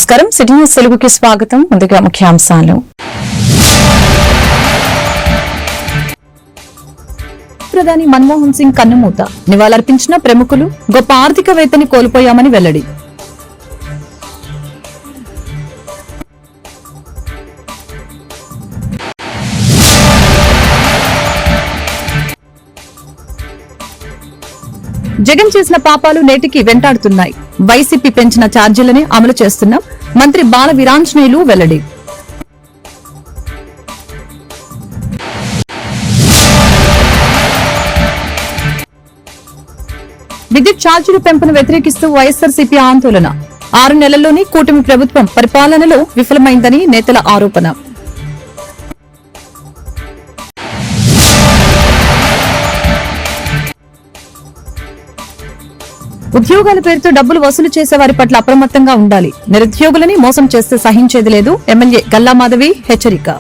నమస్కారం. City news తెలుగుకి స్వాగతం. ముందుగా ముఖ్యాంశాలు. ప్రధాని మన్మోహన్ సింగ్ కన్నుమూత, నివాళులర్పించిన ప్రముఖులు, గొప్ప ఆర్థికవేత్తని కోల్పోయామని వెల్లడి. జగన్ చేసిన పాపాలు నేటికి వెంటాడుతున్నాయి. వైసీపీ పెంచిన ఛార్జీలనే అమలు చేస్తున్నాం. మంత్రి బాల వీరాంజనేయులు వెల్లడి. విద్యుత్ ఛార్జీల పెంపును వ్యతిరేకిస్తూ వైఎస్సార్సీపీ ఆందోళన. 6 నెలల్లోనే కూటమి ప్రభుత్వం పరిపాలనలో విఫలమైందని నేతల ఆరోపణ. ఉద్యోగాల పేరుతో డబ్బులు వసూలు చేసే వారి పట్ల అప్రమత్తంగా ఉండాలి. నిరుద్యోగులని మోసం చేస్తే సహించేది లేదు. ఎమ్మెల్యే గల్లా మాధవి హెచ్చరిక.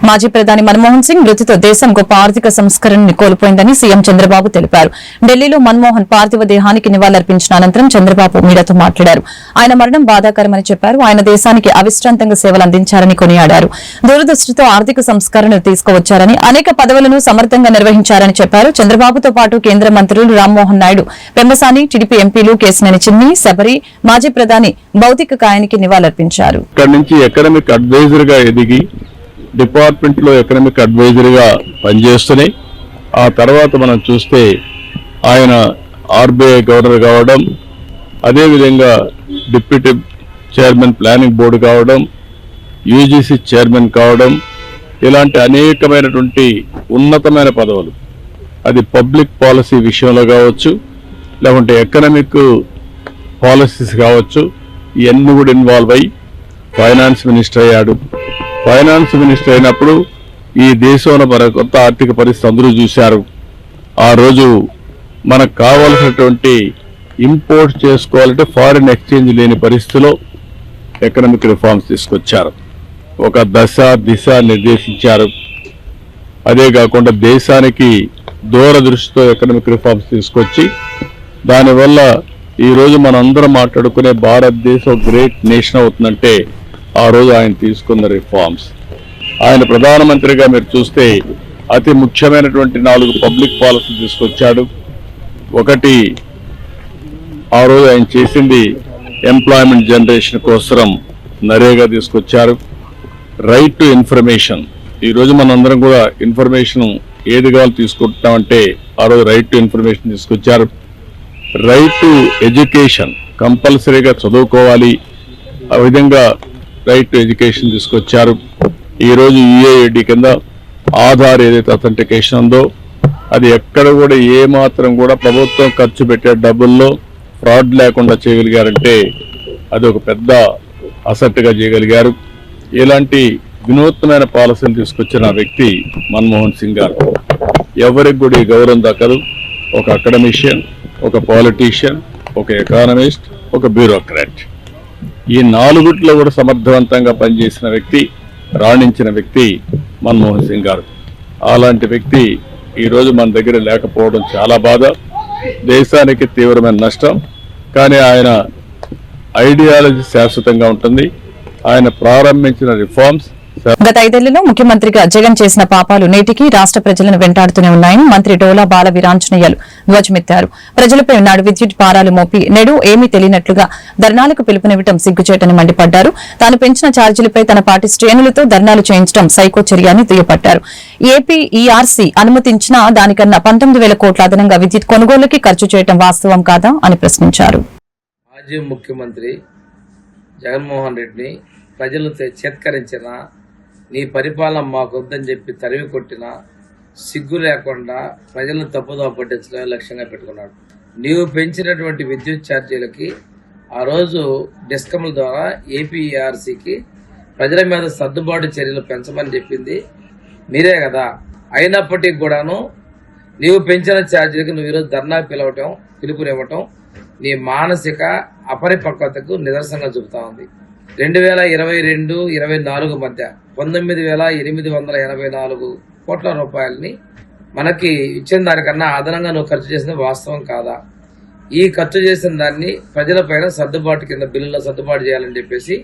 మాజీ ప్రధాని మన్మోహన్ సింగ్ మృతితో దేశం గొప్ప ఆర్థిక సంస్కరణని కోల్పోయిందని సీఎం చంద్రబాబు తెలిపారు. ఢిల్లీలో మన్మోహన్ పార్థివ దేహానికి నివాళులర్పించిన అనంతరం చంద్రబాబు మీడియాతో మాట్లాడారు. ఆయన మరణం బాధాకరమని చెప్పారు. ఆయన దేశానికి అవిశ్రాంతంగా సేవలు అందించారని కొనియాడారు. దూరదృష్టితో ఆర్థిక సంస్కరణలు తీసుకువచ్చారని, అనేక పదవులను సమర్థంగా నిర్వహించారని చెప్పారు. చంద్రబాబుతో పాటు కేంద్ర మంత్రులు రామ్మోహన్ నాయుడు, పెమ్మసాని, టీడీపీ ఎంపీలు కేశినేని చిన్ని, శబరి, మాజీ ప్రధాని భౌతిక కాయానికి నివాళులర్పించారు. డిపార్ట్మెంట్ లో ఎకనామిక్ అడ్వైజర్గా పనిచేస్తున్నాయి. ఆ తర్వాత మనం చూస్తే ఆయన ఆర్బీఐ గవర్నర్ కావడం, అదేవిధంగా డిప్యూటీ చైర్మన్ ప్లానింగ్ బోర్డు కావడం, యూజీసీ చైర్మన్ కావడం, ఇలాంటి అనేకమైనటువంటి ఉన్నతమైన పదవులు, అది పబ్లిక్ పాలసీ విషయంలో కావచ్చు, లేకుంటే ఎకనామిక్ పాలసీస్ కావచ్చు, ఇవన్నీ కూడా ఇన్వాల్వ్ అయ్యి ఫైనాన్స్ మినిస్టర్ అయ్యాడు. ఫైనాన్స్ మినిస్టర్ అయినప్పుడు ఈ దేశంలో మన కొత్త ఆర్థిక పరిస్థితి అందరూ చూశారు. ఆ రోజు మనకు కావాల్సినటువంటి ఇంపోర్ట్ చేసుకోవాలంటే ఫారిన్ ఎక్స్చేంజ్ లేని పరిస్థితిలో ఎకనామిక్ రిఫార్మ్స్ తీసుకొచ్చారు. ఒక దిశ నిర్దేశించారు. అదే కాకుండా దేశానికి దూరదృష్టితో ఎకనామిక్ రిఫార్మ్స్ తీసుకొచ్చి దానివల్ల ఈరోజు మనందరం మాట్లాడుకునే భారతదేశం గ్రేట్ నేషన్ అవుతుందంటే ఆ రోజు ఆయన తీసుకున్న రిఫార్మ్స్. ఆయన ప్రధానమంత్రిగా మీరు చూస్తే అతి ముఖ్యమైనటువంటి 4 పబ్లిక్ పాలసీ తీసుకొచ్చాడు. ఒకటి, ఆ రోజు ఆయన చేసింది ఎంప్లాయ్మెంట్ జనరేషన్ కోసం నరేగా తీసుకొచ్చారు. రైట్ టు ఇన్ఫర్మేషన్, ఈరోజు మనందరం కూడా ఇన్ఫర్మేషన్ ఏది కావాలో తీసుకుంటున్నామంటే ఆ రోజు రైట్ టు ఇన్ఫర్మేషన్ తీసుకొచ్చారు. రైట్ టు ఎడ్యుకేషన్, కంపల్సరీగా చదువుకోవాలి, ఆ విధంగా రైట్ టు ఎడ్యుకేషన్ తీసుకొచ్చారు. ఈరోజు యుఏఐడి కింద ఆధార్ ఏదైతే అథెంటికేషన్ ఉందో అది ఎక్కడ కూడా ఏమాత్రం కూడా ప్రభుత్వం ఖర్చు పెట్టే డబ్బుల్లో ఫ్రాడ్ లేకుండా చేయగలిగారంటే అది ఒక పెద్ద అసెట్గా చేయగలిగారు. ఇలాంటి వినూత్నమైన పాలసీలు తీసుకొచ్చిన వ్యక్తి మన్మోహన్ సింగ్ గారు. ఎవరికి కూడా ఈ గౌరవం దక్కదు. ఒక అకాడమిషియన్, ఒక పాలిటీషియన్, ఒక ఎకానమిస్ట్, ఒక బ్యూరోక్రాట్, ఈ 4 కూడా సమర్థవంతంగా పనిచేసిన వ్యక్తి, రాణించిన వ్యక్తి మన్మోహన్ సింగ్ గారు. అలాంటి వ్యక్తి ఈరోజు మన దగ్గర లేకపోవడం చాలా బాధ, దేశానికి తీవ్రమైన నష్టం. కానీ ఆయన ఐడియాలజీ శాశ్వతంగా ఉంటుంది. ఆయన ప్రారంభించిన రిఫార్మ్స్ గత 5 ఏళ్లలో ముఖ్యమంత్రిగా జగన్ చేసిన పాపాలు నేటికి రాష్ట్ర ప్రజలను వెంటాడుతూనే ఉన్నాయని మంత్రి డోలా బాల వీరాంజనేయులు ధ్వజమెత్తారు. ప్రజలపై నాడు విద్యుత్ భారాలు మోపి నేడు ఏమీ తెలియనట్లుగా ధర్నాలకు పిలుపునివ్వడం సిగ్గుచేటని మండిపడ్డారు. తాను పెంచిన ఛార్జీలపై తన పార్టీ శ్రేణులతో ధర్నాలు చేయించడం సైకో చర్య అని దుయ్యబట్టారు. ఏపీ ఈఆర్సీ అనుమతించినా దానికన్నా 19,000 కోట్ల అదనంగా విద్యుత్ కొనుగోలుకి ఖర్చు చేయడం వాస్తవం కాదా అని ప్రశ్నించారు. మాజీ ముఖ్యమంత్రి జగన్మోహన్ రెడ్డిని ప్రజలు చేత్కరించిన, నీ పరిపాలన మాకొద్దని చెప్పి తరిమి కొట్టిన, సిగ్గు లేకుండా ప్రజలను తప్పుదోవ పట్టించడమే లక్ష్యంగా పెట్టుకున్నాడు. నీవు పెంచినటువంటి విద్యుత్ ఛార్జీలకి ఆ రోజు డిస్కమ్ల ద్వారా ఏపీఆర్సీకి ప్రజల మీద సర్దుబాటు చర్యలు పెంచమని చెప్పింది మీరే కదా. అయినప్పటికీ కూడాను నీవు పెంచిన ఛార్జీలకి నువ్వు ఈరోజు ధర్నా పిలుపునివ్వటం నీ మానసిక అపరిపక్వతకు నిదర్శనంగా చూపుతా ఉంది. 2022-24 మధ్య 19,884 కోట్ల రూపాయలని మనకి ఇచ్చిన దానికన్నా అదనంగా నువ్వు ఖర్చు చేసిన వాస్తవం కాదా? ఈ ఖర్చు చేసిన దాన్ని ప్రజలపైన సర్దుబాటు కింద బిల్లులో సర్దుబాటు చేయాలని చెప్పేసి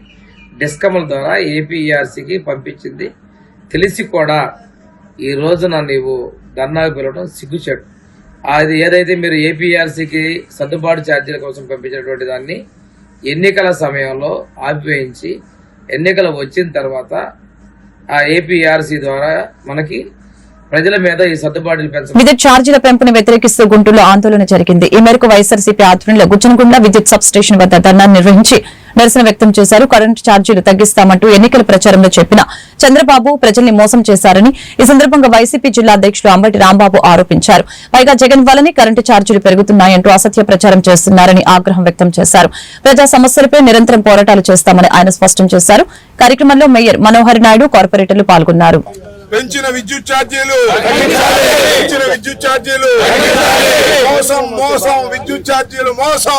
డిస్కమ్ల ద్వారా ఏపీఈఆర్సీకి పంపించింది. తెలిసి కూడా ఈ రోజున నీవు ధర్నాకు పిలవడం సిగ్గుచేటు. అది ఏదైతే మీరు ఏపీఆర్సీకి సర్దుబాటు ఛార్జీల కోసం పంపించినటువంటి దాన్ని ఎన్నికల సమయంలో ఆపివేయించి ఎన్నికలు వచ్చిన తర్వాత ఆ ఏపీఆర్సీ ద్వారా మనకి ప్రజల మీద ఈ సర్దుబాటులు పెంచడం. విద్యుత్ ఛార్జీల పెంపును వ్యతిరేకిస్తూ గుంటూరులో ఆందోళన జరిగింది. ఈ మేరకు వైఎస్ఆర్సీపీ ఆధ్వర్యంలో గుజ్జనగుండ విద్యుత్ సబ్ స్టేషన్ వద్ద ధర్నా నిర్వహించి నిరసన వ్యక్తం చేశారు. కరెంటు ఛార్జీలు తగ్గిస్తామంటూ ఎన్నికల ప్రచారంలో చెప్పిన చంద్రబాబు ప్రజల్ని మోసం చేశారని ఈ సందర్భంగా వైసీపీ జిల్లా అధ్యక్షులు అంబటి రాంబాబు ఆరోపించారు. పైగా జగన్ వల్లనే కరెంటు ఛార్జీలు పెరుగుతున్నాయంటూ అసత్య ప్రచారం చేస్తున్నారని ఆగ్రహం వ్యక్తం చేశారు. ప్రజా సమస్యలపై నిరంతరం పోరాటాలు చేస్తామని ఆయన స్పష్టం చేశారు. కార్యక్రమంలో మేయర్ మనోహర్ నాయుడు, కార్పొరేటర్లు పాల్గొన్నారు. పెంచిన విద్యుత్ ఛార్జీలు మోసం మోసం విద్యుత్ ఛార్జీలు మోసం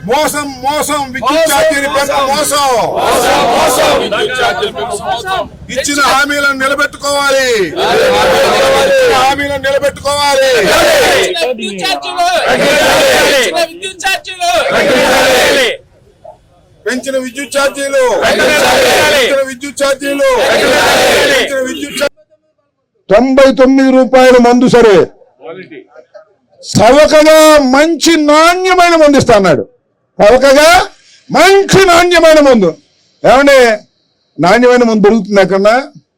మోసం మోసం విద్యుత్ ఛార్జీలు పెంపు మోసం ఇచ్చిన హామీలను నిలబెట్టుకోవాలి పెంచిన విద్యుత్ ఛార్జీలు 99 రూపాయల మందు సరే సవకగా మంచి నాణ్యమైన మందు ఇస్తా అన్నాడు. సవకగా మంచి నాణ్యమైన మందు. ఏమంటే నాణ్యమైన మందు దొరుకుతుంది ఎక్కడన్నా?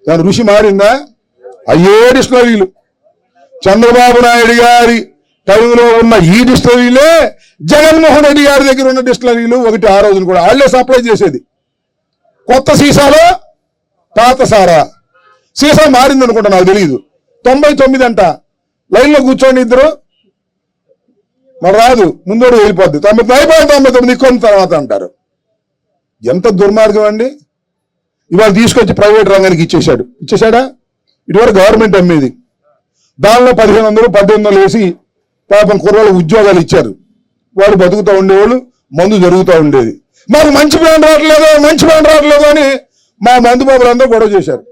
దాని రుచి మారిందా? అయ్యే డిస్టిలరీలు చంద్రబాబు నాయుడు గారి టైంలో ఉన్న ఈ డిస్టిలరీలే జగన్మోహన్ రెడ్డి గారి దగ్గర ఉన్న డిస్టిలరీలు ఒకటి. ఆ రోజున కూడా వాళ్ళే సప్లై చేసేది. కొత్త సీసాలో పాత సారా. సీసా మారింది అనుకుంటా, నాకు తెలియదు. 99 అంట. లైన్లో కూర్చోండి ఇద్దరు, మరి రాదు, ముందోడు వెళ్ళిపోద్ది. 99 కొన్ని తర్వాత అంటారు. ఎంత దుర్మార్గం అండి! ఇవాళ తీసుకొచ్చి ప్రైవేట్ రంగానికి ఇచ్చేశాడా? ఇటువరకు గవర్నమెంట్ అమ్మేది. దానిలో 1500 1800 వేసి పాపం కుర్రోళ్ళు ఉద్యోగాలు ఇచ్చారు. వాళ్ళు బతుకుతూ ఉండేవాళ్ళు, మందు జరుగుతూ ఉండేది. మాకు మంచి బ్రాండ్ రావట్లేదు అని మా మందు బాబులు అందరూ గొడవ చేశారు.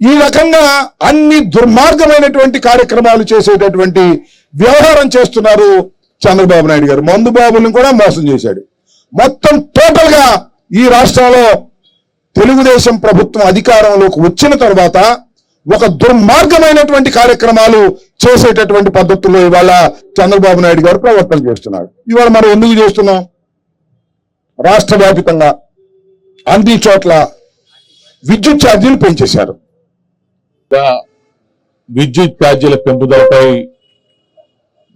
ఈ రకంగా అన్ని దుర్మార్గమైనటువంటి కార్యక్రమాలు చేసేటటువంటి వ్యవహారం చేస్తున్నారు చంద్రబాబు నాయుడు గారు. మందు బాబులను కూడా మోసం చేశాడు. మొత్తం టోటల్ గా ఈ రాష్ట్రంలో తెలుగుదేశం ప్రభుత్వం అధికారంలోకి వచ్చిన తర్వాత ఒక దుర్మార్గమైనటువంటి కార్యక్రమాలు చేసేటటువంటి పద్ధతుల్లో ఇవాళ చంద్రబాబు నాయుడు గారు ప్రవర్తన చేస్తున్నారు. ఇవాళ మనం ఎందుకు చేస్తున్నాం? రాష్ట్ర వ్యాప్తంగా అన్ని చోట్ల విద్యుత్ ఛార్జీలు పెంచేశారు. విద్యుత్ ఛార్జీల పెంపుదలపై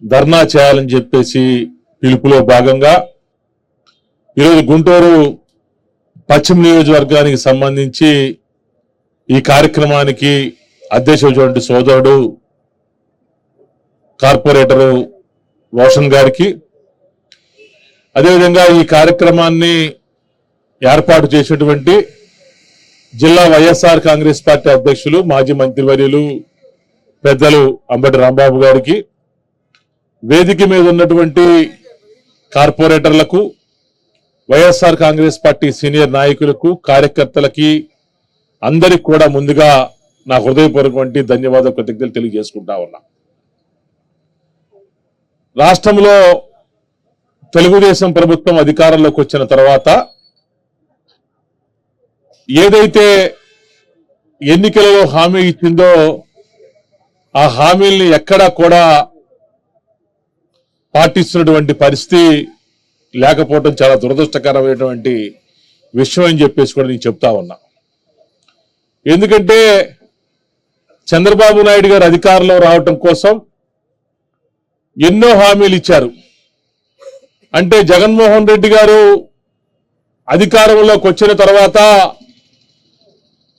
ధర్నా చేయాలని చెప్పేసి పిలుపులో భాగంగా ఈరోజు గుంటూరు పశ్చిమ నియోజకవర్గానికి సంబంధించి ఈ కార్యక్రమానికి అధ్యక్షుడు సోదరుడు కార్పొరేటరు రోషన్ గారికి, అదేవిధంగా ఈ కార్యక్రమాన్ని ఏర్పాటు చేసినటువంటి జిల్లా వైఎస్ఆర్ కాంగ్రెస్ పార్టీ అధ్యక్షులు మాజీ మంత్రివర్యులు పెద్దలు అంబటి రాంబాబు గారికి, వేదిక మీద ఉన్నటువంటి కార్పొరేటర్లకు, వైఎస్ఆర్ కాంగ్రెస్ పార్టీ సీనియర్ నాయకులకు, కార్యకర్తలకి అందరికి కూడా ముందుగా నా హృదయపూర్వకమైన ధన్యవాదాలు, కృతజ్ఞతలు తెలియజేసుకుంటా ఉన్నా. రాష్ట్రంలో తెలుగుదేశం ప్రభుత్వం అధికారంలోకి వచ్చిన తర్వాత ఏదైతే ఎన్నికలలో హామీ ఇచ్చిందో ఆ హామీల్ని ఎక్కడా కూడా పాటిస్తున్నటువంటి పరిస్థితి లేకపోవడం చాలా దురదృష్టకరమైనటువంటి విషయం అని చెప్పేసి కూడా నేను చెప్తా ఉన్నా. ఎందుకంటే చంద్రబాబు నాయుడు గారు అధికారంలో రావటం కోసం ఎన్నో హామీలు ఇచ్చారు. అంటే జగన్మోహన్ రెడ్డి గారు అధికారంలోకి వచ్చిన తర్వాత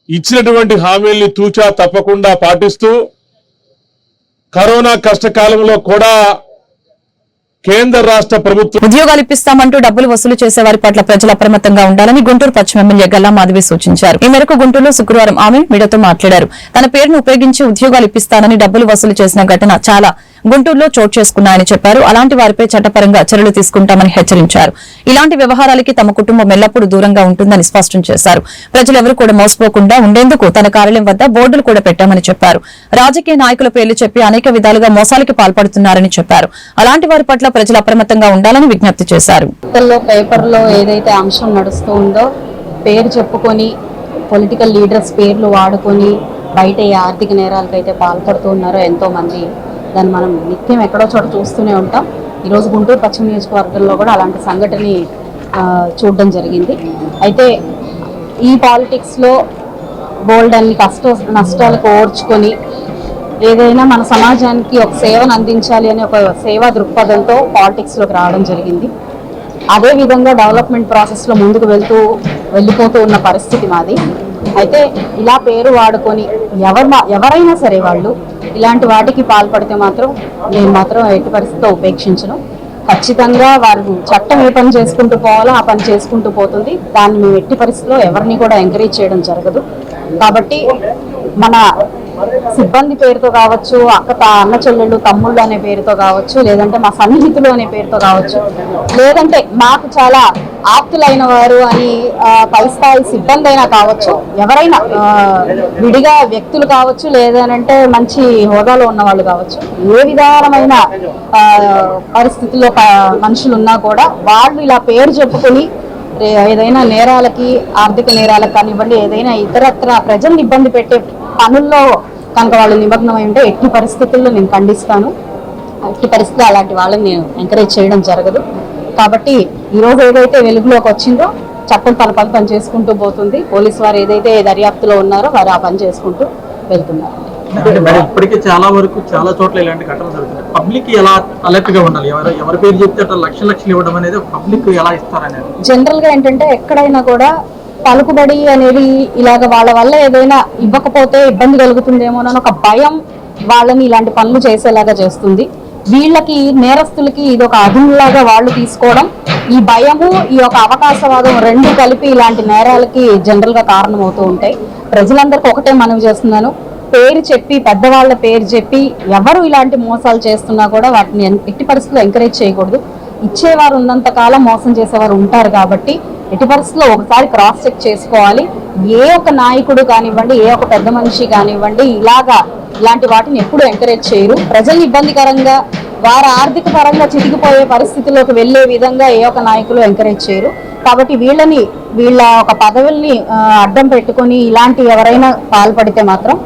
ఇచ్చినటువంటి హామీల్ని తూచా తప్పకుండా పాటిస్తూ కరోనా కష్టకాలంలో కూడా కేంద్ర రాష్ట్ర ప్రభుత్వం ఉద్యోగాలు ఇప్పిస్తామంటూ డబ్బులు వసూలు చేసే వారి పట్ల ప్రజలు అప్రమత్తంగా ఉండాలని గుంటూరు పశ్చిమ ఎమ్మెల్యే గల్లా మాధవి సూచించారు. ఈ మేరకు గుంటూరులో శుక్రవారం ఆమె మీడియాతో మాట్లాడారు. తన పేరును ఉపయోగించి ఉద్యోగాలు ఇప్పిస్తానని డబ్బులు వసూలు చేసిన ఘటన చాలా గుంటూరులో చోటు చేసుకున్నాయని చెప్పారు. అలాంటి వారిపై చట్టపరంగా చర్యలు తీసుకుంటామని హెచ్చరించారు. ఇలాంటి వ్యవహారాలకి తమ కుటుంబం ఎల్లప్పుడూ దూరంగా ఉంటుందని స్పష్టం చేశారు. ప్రజలెవరూ కూడా మోసపోకుండా ఉండేందుకు తన కార్యాలయం వద్ద బోర్డులు కూడా పెట్టామని చెప్పారు. రాజకీయ నాయకుల పేర్లు చెప్పి అనేక విధాలుగా మోసాలకి పాల్పడుతున్నారని చెప్పారు. అలాంటి వారి పట్ల ప్రజలు అప్రమత్తంగా ఉండాలని విజ్ఞప్తి చేశారు. పేపర్లో ఏదైతే అంశం నడుస్తూ ఉందో పేరు చెప్పుకొని పొలిటికల్ లీడర్స్ పేర్లు వాడుకొని బయట ఏ ఆర్థిక నేరాలకైతే పాల్పడుతూ ఉన్నారో ఎంతో మంది, దాన్ని మనం నిత్యం ఎక్కడో చోట చూస్తూనే ఉంటాం. ఈరోజు గుంటూరు పశ్చిమ నియోజకవర్గంలో కూడా అలాంటి సంఘటనని చూడడం జరిగింది. అయితే ఈ పాలిటిక్స్లో బోల్డ్ అన్ని నష్టాలకు ఓర్చుకొని ఏదైనా మన సమాజానికి ఒక సేవను అందించాలి అనే ఒక సేవా దృక్పథంతో పాలిటిక్స్లోకి రావడం జరిగింది. అదే విధంగా డెవలప్మెంట్ ప్రాసెస్లో ముందుకు వెళ్ళిపోతూ ఉన్న పరిస్థితి మాది. అయితే ఇలా పేరు వాడుకొని ఎవరైనా సరే వాళ్ళు ఇలాంటి వాటికి పాల్పడితే మాత్రం నేను మాత్రం ఎట్టి పరిస్థితితో ఉపేక్షించను. ఖచ్చితంగా వారు చట్టం ఏ పని చేసుకుంటూ పోవాలో ఆ పని చేసుకుంటూ పోతుంది. దాన్ని మేము ఎట్టి పరిస్థితిలో ఎవరిని కూడా ఎంకరేజ్ చేయడం జరగదు. కాబట్టి మన సిబ్బంది పేరుతో కావచ్చు, అన్న చెల్లెళ్ళు తమ్ముళ్ళు అనే పేరుతో కావచ్చు, లేదంటే మా సన్నిహితులు అనే పేరుతో కావచ్చు, లేదంటే మాకు చాలా ఆప్తులైన వారు అని పై స్థాయి సిబ్బంది అయినా కావచ్చు, ఎవరైనా విడిగా వ్యక్తులు కావచ్చు, లేదనంటే మంచి హోదాలో ఉన్న వాళ్ళు కావచ్చు, ఏ విధానమైన పరిస్థితుల్లో మనుషులు ఉన్నా కూడా వాళ్ళు ఇలా పేరు చెప్పుకొని ఏదైనా నేరాలకి, ఆర్థిక నేరాలకు కానివ్వండి, ఏదైనా ఇతరత్ర ప్రజల్ని ఇబ్బంది పెట్టే పనుల్లో కనుక వాళ్ళు నిమగ్నమై ఉంటే ఎట్టి పరిస్థితుల్లో నేను ఖండిస్తాను. ఎట్టి పరిస్థితుల్లో అలాంటి వాళ్ళని నేను ఎంకరేజ్ చేయడం జరగదు. కాబట్టి ఈరోజు ఏదైతే వెలుగులోకి వచ్చిందో చట్టం తన పని చేసుకుంటూ పోతుంది. పోలీసు వారు ఏదైతే దర్యాప్తులో ఉన్నారో వారు ఆ పని చేసుకుంటూ వెళ్తున్నారు. మరి ఇప్పటికే చాలా వరకు చాలా చోట్ల ఇలాంటి ఘటనలు జరుగుతున్నాయి. పబ్లిక్ ఎలా అలర్ట్ గా ఉండాలి? ఎవరి పేరు చెప్తే అట్లా లక్షలు ఇవ్వడం అనేది పబ్లిక్ ఎలా ఇస్తారనేది జనరల్ గా ఏంటంటే ఎక్కడైనా కూడా పలుకుబడి అనేది ఇలాగ వాళ్ళ వల్ల ఏదైనా ఇవ్వకపోతే ఇబ్బంది కలుగుతుందేమోనని ఒక భయం వాళ్ళని ఇలాంటి పనులు చేసేలాగా చేస్తుంది. వీళ్ళకి నేరస్తులకి ఇది ఒక అదునులాగా వాళ్ళు తీసుకోవడం, ఈ భయము ఈ యొక్క అవకాశవాదం రెండు కలిపి ఇలాంటి నేరాలకి జనరల్ గా కారణమవుతూ ఉంటాయి. ప్రజలందరికీ ఒకటే మనవి చేస్తున్నాను, పేరు చెప్పి పెద్దవాళ్ళ పేరు చెప్పి ఎవరు ఇలాంటి మోసాలు చేస్తున్నా కూడా వాటిని ఎట్టి పరిస్థితుల్లో ఎంకరేజ్ చేయకూడదు. ఇచ్చేవారు ఉన్నంత కాలం మోసం చేసేవారు ఉంటారు కాబట్టి ఎట్టి పరిస్థితుల్లో ఒకసారి క్రాస్ చెక్ చేసుకోవాలి. ఏ ఒక్క నాయకుడు కానివ్వండి, ఏ ఒక్క పెద్ద మనిషి కానివ్వండి ఇలాంటి వాటిని ఎప్పుడు ఎంకరేజ్ చేయరు. ప్రజలు ఇబ్బందికరంగా వారు ఆర్థిక పరంగా చితికిపోయే పరిస్థితిలోకి వెళ్లే విధంగా ఏ ఒక్క నాయకులు ఎంకరేజ్ చేయరు. కాబట్టి వీళ్ళ ఒక పదవుల్ని అడ్డం పెట్టుకొని ఇలాంటి ఎవరైనా పాల్పడితే మాత్రం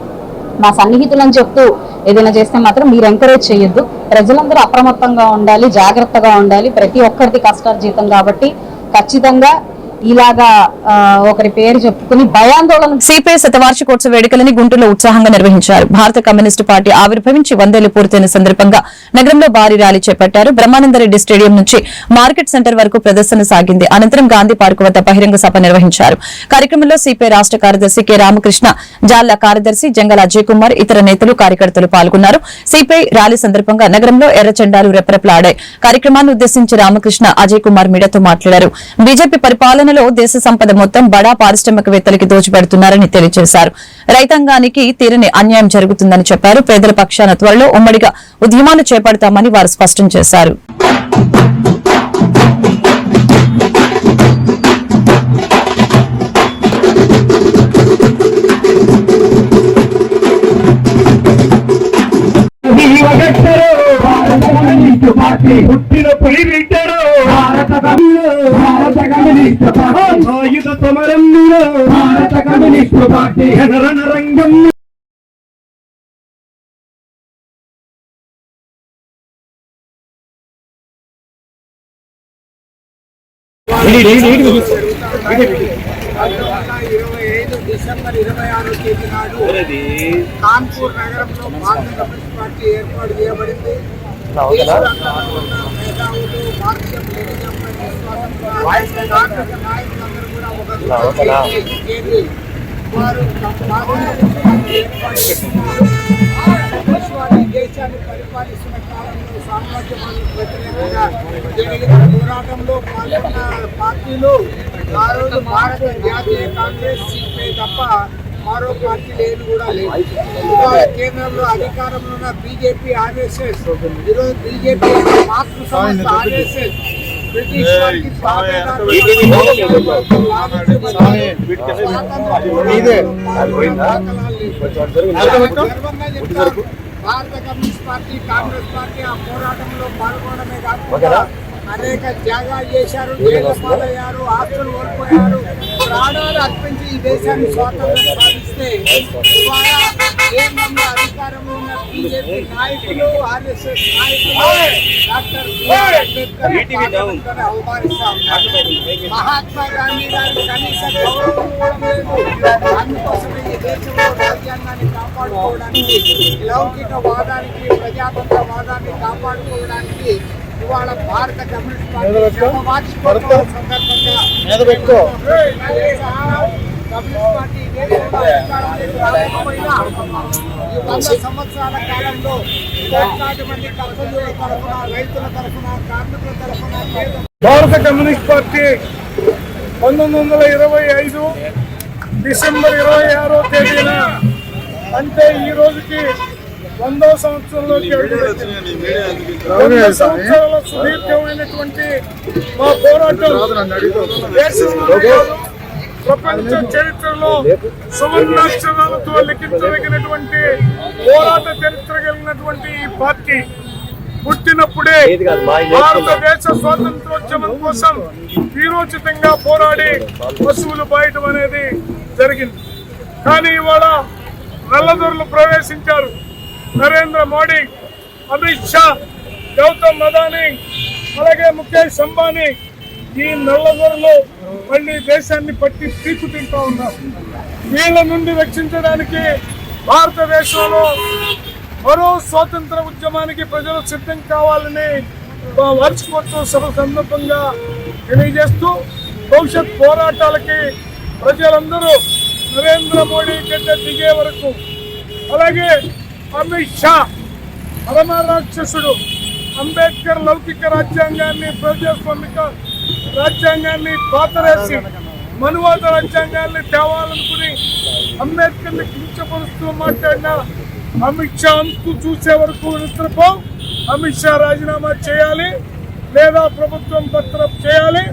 మా సన్నిహితులని చెప్తూ ఏదైనా చేస్తే మాత్రం మీరు ఎంకరేజ్ చేయొద్దు. ప్రజలందరూ అప్రమత్తంగా ఉండాలి, జాగ్రత్తగా ఉండాలి. ప్రతి ఒక్కరిది కష్టార్జితం కాబట్టి ఖచ్చితంగా ఇలాగా ఒకరి పేరు చెప్పుకుని భయాందోళన. సిపిఐ శతవార్షికోత్సవ వేడుకలని గుంటూరులో ఉత్సాహంగా నిర్వహించారు. భారత కమ్యూనిస్టు పార్టీ ఆవిర్భవించి 100 ఏళ్లు పూర్తయిన సందర్భంగా నగరంలో భారీ ర్యాలీ చేపట్టారు. బ్రహ్మానందరెడ్డి స్టేడియం నుంచి మార్కెట్ సెంటర్ వరకు ప్రదర్శన సాగింది. అనంతరం గాంధీ పార్కు వద్ద బహిరంగ సభ నిర్వహించారు. కార్యక్రమంలో సిపిఐ రాష్ట్ర కార్యదర్శి కె రామకృష్ణ, జాల్ల కార్యదర్శి జంగల అజయ్ కుమార్, ఇతర నేతలు, కార్యకర్తలు పాల్గొన్నారు. సిపిఐ ర్యాలీ సందర్భంగా నగరంలో ఎర్రచండాలు రెపరెపలాడాయి. కార్యక్రమాన్ని ఉద్దేశించి రామకృష్ణ, అజయ్ కుమార్ మీడియాతో మాట్లాడారు. బీజేపీ పరిపాలనలో దేశ సంపద మొత్తం బడా పారిశ్రామికవేత్తలకి దోచిపెడుతున్నారని తెలియజేశారు. రైతాంగానికి తీరని అన్యాయం జరుగుతుందని చెప్పారు. పేదల పక్షాన త్వరలో ఉమ్మడిగా ఉద్యమాలు చేపడతామని వారు స్పష్టం చేశారు. పుట్టిన పులి బిడ్డడు భారత కమ్యూనిస్టు పార్టీ, ఆయుధ సమరంలో భారత కమ్యూనిస్టు పార్టీ రణరంగం. డిసెంబర్ 26వ తేదీ నాడు కాన్పూర్ నగరంలో భారత కమ్యూనిస్ట్ పార్టీ ఏర్పాటు చేయబడింది. దేశవ్యాప్తంగా ఉన్న మేధావులు, మార్క్సిజం లెనినిజంపై విశ్వాసంగా కార్మిక నాయకులందరూ కూడా ఒక చేరి వారు దేశాన్ని పరిపాలిస్తున్న కాలంలో సామ్రాజ్యవాదులకు వ్యతిరేకంగా జరిగిన పోరాటంలో పాల్గొన్న పార్టీలు ఆ రోజు భారత జాతీయ కాంగ్రెస్, సిపిఐ తప్ప మరో పార్టీలు ఏమి కూడా లేవు. ఇవాళ కేంద్రంలో అధికారంలో ఉన్న బీజేపీ, ఆర్ఎస్ఎస్, ఈరోజు బీజేపీ మాతృ సంస్థ ఆర్ఎస్ఎస్ బ్రిటిష్ వారికి భారత కమ్యూనిస్ట్ పార్టీ, కాంగ్రెస్ పార్టీ ఆ పోరాటంలో పాల్గొనడమే కాకుండా అనేక త్యాగాలు చేశారు, జైలు పాలయ్యారు, ఆస్తులు కోల్పోయారు, ప్రాణాలు అర్పించి ఈ దేశాన్ని స్వాతంత్రం సాధిస్తే ఇవాళ కేంద్రంలో అధికారంలో ఉన్న బీజేపీ నాయకులు, ఆర్ఎస్ఎస్ నాయకులు డాక్టర్ బిఆర్ అంబేద్కర్ అవమానిస్తా ఉన్నారు. మహాత్మా గాంధీ గారి కనీస గౌరవం ఇవ్వడం లేదు. అందుకోసమే ఈ దేశంలో రాజ్యాంగాన్ని కాపాడుకోవడానికి, లౌకిక వాదానికి, ప్రజాతంత్ర వాదాన్ని కాపాడుకోవడానికి ఇవాళ భారత కమ్యూనిస్ట్ పార్టీ వార్షికోత్సవం సందర్భంగా కమ్యూనిస్ట్ పార్టీ అధికారంలోకి రాకపోయినా ఈ 100 సంవత్సరాల కాలంలో కోట్లాది మంది కర్షకుల తరఫున, రైతుల తరఫున, కార్మికుల తరఫున భారత కమ్యూనిస్ట్ పార్టీ 1925 డిసెంబర్ 26వ తేదీన అంటే ఈ రోజుకి 100వ సంవత్సరంలోకి అడుగుపెట్టింది. 100 సంవత్సరాల సుదీర్ఘమైనటువంటి మా పోరాటం దేశంలో కాదు, ప్రపంచ చరిత్రలో సువర్ణాక్షరాలతో లిఖించదగినటువంటి పోరాట చరిత్ర కలిగినటువంటి ఈ పార్టీ పుట్టినప్పుడే భారతదేశ స్వాతంత్రోద్యమం కోసం వీరోచితంగా పోరాడి పశువులు బాయటం అనేది జరిగింది. కానీ ఇవాళ నల్లదొరలు ప్రవేశించారు. నరేంద్ర మోడీ, అమిత్ షా, గౌతమ్ అదానీ, అలాగే ముఖేష్ అంబానీ ఈ నల్లదొరలు మళ్ళీ దేశాన్ని పట్టి పీకు తింటూ ఉన్నారు. వీళ్ళ నుండి రక్షించడానికి భారతదేశంలో మరో స్వాతంత్ర ఉద్యమానికి ప్రజలు సిద్ధం కావాలని వార్షికోత్సవ సభ సందర్భంగా తెలియజేస్తూ భవిష్యత్ పోరాటాలకి ప్రజలందరూ నరేంద్ర మోడీ గడ్డ దిగే వరకు, అలాగే అమిత్ షా పరమ రాక్షసుడు అంబేద్కర్ లౌకిక రాజ్యాంగాన్ని, ప్రజాస్వామిక రాజ్యాంగాన్ని పాతరేసి మనువాద రాజ్యాంగాన్ని తేవాలనుకుని అంబేద్కర్ని కించపరుస్తూ మాట్లాడిన అమిత్ షా అంతు చూసే వరకు నిద్రపో. అమిత్ షా రాజీనామా చేయాలి లేదా ప్రభుత్వం బర్తరఫ్ చేయాలి.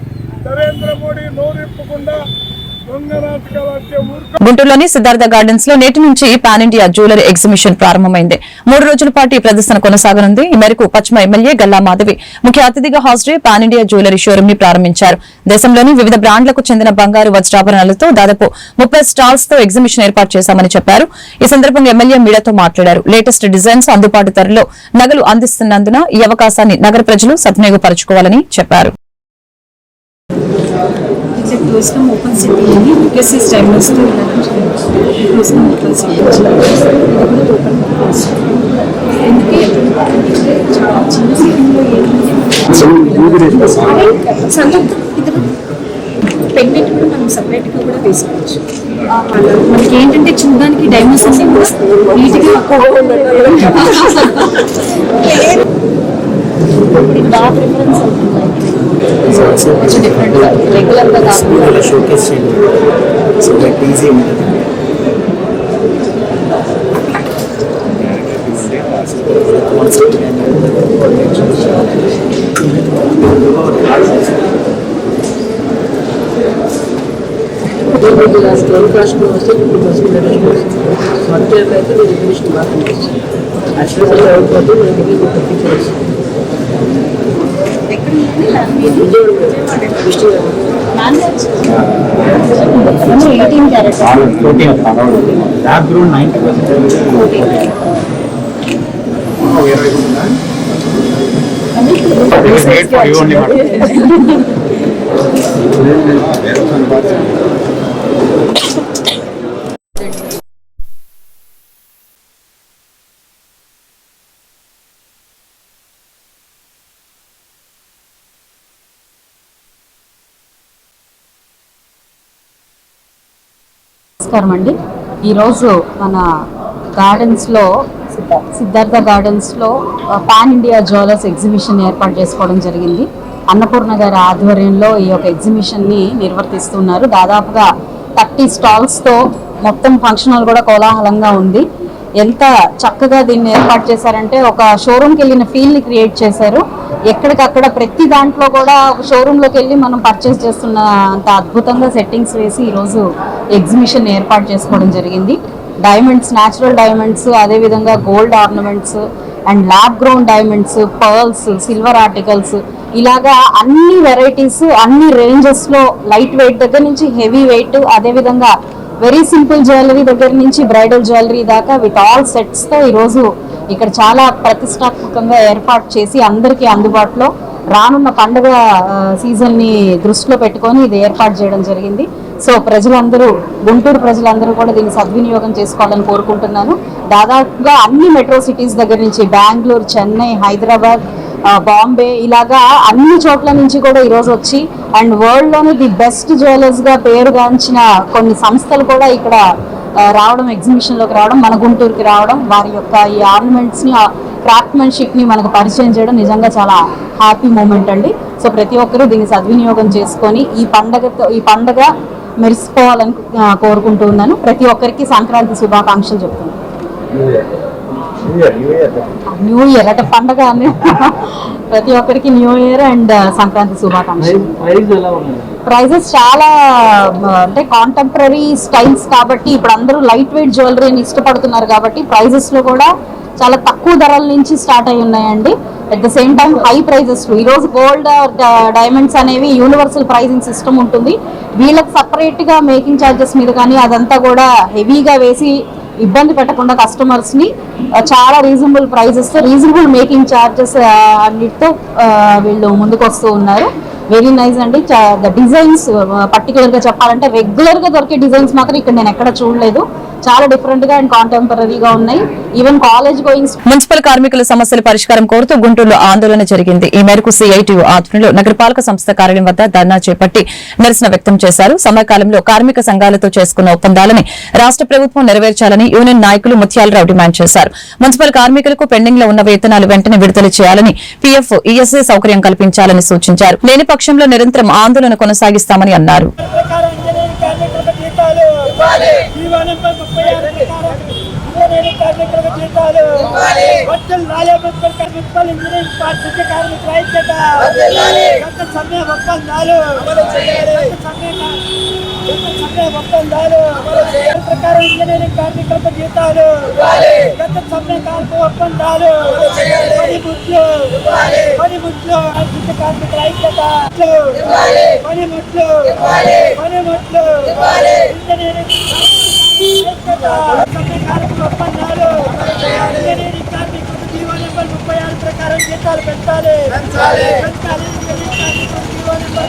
నరేంద్ర మోడీ నోరెప్పకుండా గుంటూరులోని సిద్ధార్థ గార్డెన్స్ లో నేటి నుంచి పాన్ ఇండియా జ్యువెలరీ ఎగ్జిబిషన్ ప్రారంభమైంది. 3 రోజుల పాటు ఈ ప్రదర్శన కొనసాగనుంది. ఈ మేరకు పశ్చిమ ఎమ్మెల్యే గల్లా మాధవి ముఖ్య అతిథిగా హాజరై పాన్ ఇండియా జ్యువెలరీ షోరూమ్ ని ప్రారంభించారు. దేశంలోని వివిధ బ్రాండ్లకు చెందిన బంగారు వజ్రాభరణాలతో దాదాపు 30 స్టాల్స్ తో ఎగ్జిబిషన్ ఏర్పాటు చేశామని చెప్పారు. ఈ సందర్భంగా ఎమ్మెల్యే మీడియాతో మాట్లాడారు. లేటెస్ట్ డిజైన్స్ అందుబాటు ధరలో నగలు అందిస్తున్నందున ఈ అవకాశాన్ని నగర ప్రజలు సద్వినియోగపరచుకోవాలని చెప్పారు. Tourism open city అని ప్లేసెస్ టైమ్స్ తో tourism open city ఓపెన్ ఎందుకే చాలా చిన్న సిటీలో పెగ్నెట్ కూడా మనం సపరేట్ గా కూడా వేసుకోవచ్చు. మనకి ఏంటంటే చూడడానికి డైమండ్స్ అన్ని కూడా నీట్గా బాగా ప్రిఫరెన్స్ అవుతుంది. కొంచెం డిఫరెంట్ గా రెగ్యులర్ గా కాకుండా షోకేస్ చేయండి. సో దట్ ఈజీ ఉంటుంది. నమస్కారం అండి. ఈరోజు మన గార్డెన్స్లో సిద్ధార్థ గార్డెన్స్లో పాన్ ఇండియా జ్యువెలర్స్ ఎగ్జిబిషన్ ఏర్పాటు చేసుకోవడం జరిగింది. అన్నపూర్ణ గారి ఆధ్వర్యంలో ఈ యొక్క ఎగ్జిబిషన్ని నిర్వర్తిస్తున్నారు. దాదాపుగా 30 స్టాల్స్తో మొత్తం ఫంక్షన్ హాల్ కూడా కోలాహలంగా ఉంది. ఎంత చక్కగా దీన్ని ఏర్పాటు చేశారంటే ఒక షోరూమ్కి వెళ్ళిన ఫీల్ని క్రియేట్ చేశారు. ఎక్కడికక్కడ ప్రతి దాంట్లో కూడా ఒక షోరూంలోకి వెళ్ళి మనం పర్చేస్ చేస్తున్న అంత అద్భుతంగా సెట్టింగ్స్ వేసి ఈరోజు ఎగ్జిబిషన్ ఏర్పాటు చేసుకోవడం జరిగింది. డైమండ్స్, న్యాచురల్ డైమండ్స్, అదేవిధంగా gold ornaments and lab ground diamonds, pearls, silver articles, ఇలాగా అన్ని వెరైటీస్, అన్ని రేంజెస్లో లైట్ వెయిట్ దగ్గర నుంచి హెవీ వెయిట్, అదేవిధంగా వెరీ సింపుల్ జ్యువెలరీ దగ్గర నుంచి బ్రైడల్ జ్యువెలరీ దాకా విత్ ఆల్ సెట్స్తో ఈరోజు ఇక్కడ చాలా ప్రతిష్టాత్మకంగా ఏర్పాటు చేసి అందరికీ అందుబాటులో రానున్న పండుగ సీజన్ని దృష్టిలో పెట్టుకొని ఇది ఏర్పాటు చేయడం జరిగింది. సో ప్రజలందరూ, గుంటూరు ప్రజలందరూ కూడా దీన్ని సద్వినియోగం చేసుకోవాలని కోరుకుంటున్నాను. దాదాపుగా అన్ని మెట్రో సిటీస్ దగ్గర నుంచి బెంగళూరు, చెన్నై, హైదరాబాద్, బాంబే, ఇలాగా అన్ని చోట్ల నుంచి కూడా ఈరోజు వచ్చి అండ్ వరల్డ్లోనే ది బెస్ట్ జ్యువెలర్స్గా పేరుగాంచిన కొన్ని సంస్థలు కూడా ఇక్కడ రావడం, ఎగ్జిబిషన్లోకి రావడం, మన గుంటూరుకి రావడం, వారి యొక్క ఈ ఆర్నమెంట్స్ని, క్రాఫ్ట్మెన్షిప్ని మనకు పరిచయం చేయడం నిజంగా చాలా హ్యాపీ మూమెంట్ అండి. సో ప్రతి ఒక్కరూ దీన్ని సద్వినియోగం చేసుకొని ఈ పండగ మెరిసిపోవాలని కోరుకుంటూ ఉన్నాను. ప్రతి ఒక్కరికి సంక్రాంతి శుభాకాంక్షలు చెప్తున్నాను. న్యూ ఇయర్ అంటే పండగ అని ప్రతి ఒక్కరికి న్యూ ఇయర్ అండ్ సంక్రాంతి శుభాకాంక్షలు. ప్రైజెస్ చాలా అంటే కాంటెంపరీ స్టైల్స్ కాబట్టి ఇప్పుడు అందరూ లైట్ వెయిట్ జ్యువెలరీని ఇష్టపడుతున్నారు కాబట్టి ప్రైజెస్లో కూడా చాలా తక్కువ ధరల నుంచి స్టార్ట్ అయి ఉన్నాయండి. At the same time high prices. ఈరోజు గోల్డ్, డైమండ్స్ అనేవి యూనివర్సల్ ప్రైజింగ్ సిస్టమ్ ఉంటుంది. వీళ్ళకి సపరేట్గా మేకింగ్ ఛార్జెస్ మీద కానీ అదంతా కూడా హెవీగా వేసి ఇబ్బంది పెట్టకుండా కస్టమర్స్ని చాలా రీజనబుల్ ప్రైజెస్తో, రీజనబుల్ మేకింగ్ ఛార్జెస్ అన్నిటితో వీళ్ళు ముందుకు వస్తూ ఉన్నారు. వెరీ నైస్ అండి. ద డిజైన్స్ పర్టికులర్గా చెప్పాలంటే రెగ్యులర్గా దొరికే డిజైన్స్ మాత్రం ఇక్కడ నేను ఎక్కడ చూడలేదు. చాలా డిఫరెంట్ గా అండ్ కాంటెంపరీగా ఉన్నాయి. Even college going. మున్సిపల్ కార్మికుల సమస్యల పరిష్కారం కోరుతూ గుంటూరులో ఆందోళన జరిగింది. ఈ మేరకు సిఐటియు ఆధ్వర్యంలో నగరపాలక సంస్థ కార్యాలయం వద్ద ధర్నా చేపట్టి నిరసన వ్యక్తం చేశారు. సమయకాలంలో కార్మిక సంఘాలతో చేసుకున్న ఒప్పందాలని రాష్ట్ర ప్రభుత్వం నెరవేర్చాలని యూనియన్ నాయకులు ముత్యాలరావు డిమాండ్ చేశారు. మున్సిపల్ కార్మికులకు పెండింగ్ లో ఉన్న వేతనాలు వెంటనే విడుదల చేయాలని, పీఎఫ్, ఈఎస్ఐ సౌకర్యం కల్పించాలని సూచించారు. లేని పక్షంలో నిరంతరం ఆందోళన కొనసాగిస్తామని అన్నారు. ప్రకారం ఇంజనీరింగ్ కార్మికులకు జీతాలు, గత సమ్మె కాల్పు ఒప్పందాలు, పనిముట్లు కార్మికుల ఐక్యత, పనిముట్లు ఇంజనీరింగ్ సమ్మె కాల్పు ఒప్పందాలు, ఇంజనీరింగ్ కార్మికులకు జీవో నెంబర్ 36 ప్రకారం జీతాలు పెంచాలి.